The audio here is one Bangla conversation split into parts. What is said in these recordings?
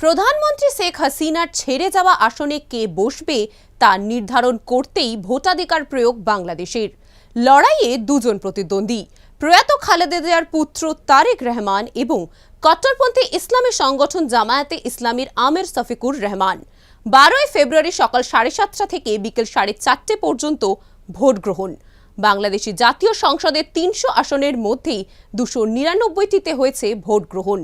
প্রধানমন্ত্রী শেখ হাসিনার ছেড়ে যাওয়া আসনে কে বসবে তা নির্ধারণ করতেই ভোটাধিকার প্রয়োগ বাংলাদেশের। লড়াইয়ে দুজন প্রতিদ্বন্দ্বী, প্রয়াত খালেদা জিয়ার পুত্র তারেক রহমান এবং কট্টরপন্থী ইসলামী সংগঠন জামায়াতে ইসলামীর আমির শফিকুর রহমান। 12 ফেব্রুয়ারি সকাল 7:30 থেকে বিকেল 4:30 পর্যন্ত ভোট গ্রহণ। বাংলাদেশি জাতীয় সংসদের 300 আসনের মধ্যেই 299টিতে হয়েছে ভোট গ্রহণ।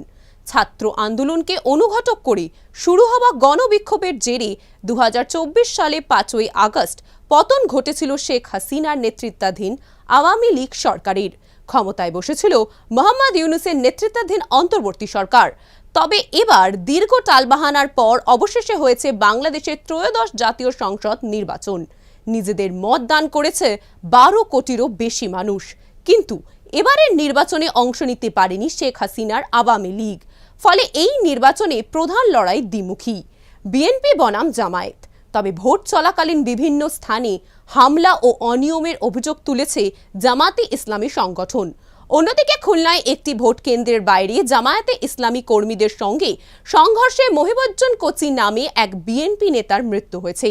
ছাত্র আন্দোলনকে অনুঘটক করে শুরু হওয়া গণবিক্ষোভের জেরে 2024 সালে 5ই আগস্ট পতন ঘটেছিল শেখ হাসিনার নেতৃত্বাধীন আওয়ামী লীগ সরকারের। ক্ষমতায় বসেছিল মোহাম্মদ ইউনূসের নেতৃত্বাধীন অন্তর্বর্তী সরকার। তবে এবার দীর্ঘ টালবাহানার পর অবশেষে হয়েছে বাংলাদেশের ত্রয়োদশ জাতীয় সংসদ নির্বাচন। নিজেদের মত দান করেছে 12 কোটিরও বেশি মানুষ, কিন্তু এবারের নির্বাচনে অংশ নিতে পারেনি শেখ হাসিনার আওয়ামী লীগ। ফলে এই নির্বাচনে প্রধান লড়াই দ্বিমুখী, বিএনপি বনাম জামায়াত। তবে ভোট চলাকালীন বিভিন্ন স্থানে হামলা ও অনিয়মের অভিযোগ তুলেছে জামায়াতে ইসলামী সংগঠন। অন্যদিকে খুলনায় একটি ভোট কেন্দ্রের বাইরে জামায়াতে ইসলামী কর্মীদের সঙ্গে সংঘর্ষে মহিবুজ্জামান কোচি নামে এক বিএনপি নেতার মৃত্যু হয়েছে।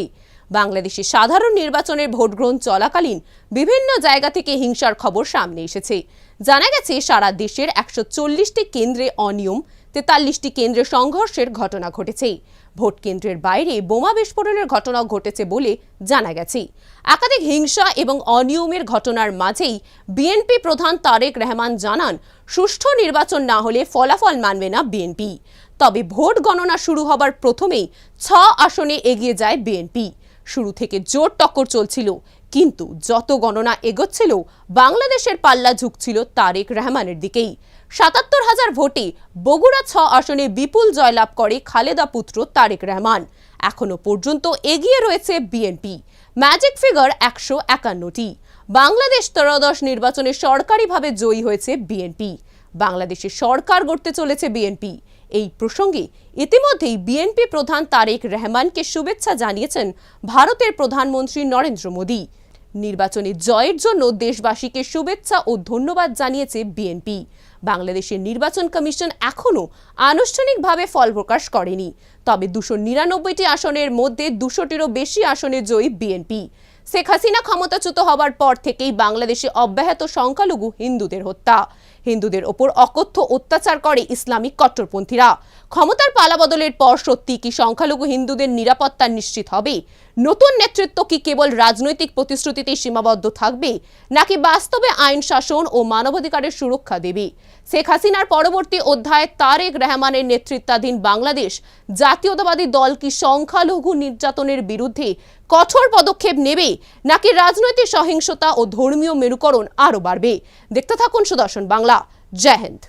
বাংলাদেশে সাধারণ নির্বাচনের ভোট গ্রহণ চলাকালীন বিভিন্ন জায়গা থেকে হিংসার খবর সামনে এসেছে। জানা গেছে সারা দেশের 140টি কেন্দ্রে অনিয়ম, 43টি কেন্দ্রে সংঘর্ষের ঘটনা ঘটেছে। ভোট কেন্দ্রের বাইরে বোমা বিস্ফোরণের ঘটনাও ঘটেছে বলে জানা গেছে। একাধিক হিংসা এবং অনিয়মের ঘটনার মাঝেই বিএনপি প্রধান তারেক রহমান জানান, সুষ্ঠু নির্বাচন না হলে ফলাফল মানবে না বিএনপি। তবে ভোট গণনা শুরু হবার প্রথমেই 6 আসনে এগিয়ে যায় বিএনপি। শুরু থেকে জোর টক্কর চলছিল, কিন্তু যত গণনা এগোচ্ছিল বাংলাদেশের পাল্লা ঝুঁকছিল তারেক রহমানের দিকেই। 77,000 ভোটে বগুড়া 6 আসনে বিপুল জয়লাভ করে খালেদা পুত্র তারেক রহমান। এখনো পর্যন্ত এগিয়ে রয়েছে বিএনপি, ম্যাজিক ফিগার 151টি। বাংলাদেশ ত্রয়োদশ নির্বাচনে সরকারিভাবে জয়ী হয়েছে বিএনপি। বাংলাদেশে সরকার গড়তে চলেছে বিএনপি। এই প্রসঙ্গে ইতিমধ্যেই বিএনপি প্রধান তারেক রহমানকে শুভেচ্ছা জানিয়েছেন ভারতের প্রধানমন্ত্রী নরেন্দ্র মোদী। নির্বাচনে জয়ের জন্য দেশবাসীকে শুভেচ্ছা ও ধন্যবাদ জানিয়েছে বিএনপি। বাংলাদেশের নির্বাচন কমিশন এখনও আনুষ্ঠানিকভাবে ফল প্রকাশ করেনি। তবে 299টি আসনের মধ্যে 200টিরও বেশি আসনে জয়ী বিএনপি। শেখ হাসিনা ক্ষমতাচ্যুত হবার পর থেকেই বাংলাদেশে অব্যাহত সংখ্যালঘু হিন্দুদের হত্যা, হিন্দুদের ওপর অকথ্য অত্যাচার করে ইসলামিক কট্টরপন্থীরা। ক্ষমতার পালাবদলের পর সত্যি কি সংখ্যালঘু হিন্দুদের নিরাপত্তা নিশ্চিত হবে? নতুন নেতৃত্ব কি কেবল রাজনৈতিক প্রতিশ্রুতিতেই সীমাবদ্ধ থাকবে, নাকি বাস্তবে আইন শাসন ও মানবাধিকারের সুরক্ষা দেবে? শেখ হাসিনার পরবর্তী অধ্যায়ে তারেক রহমানের নেতৃত্বাধীন বাংলাদেশ জাতীয়তাবাদী দল কি সংখ্যালঘু নির্যাতনের বিরুদ্ধে কঠোর পদক্ষেপ নেবে, নাকি রাজনৈতিক সহিংসতা ও ধর্মীয় মেরুকরণ আরও বাড়বে? দেখতে থাকুন সুদর্শন বাংলা। জয় হিন্দ।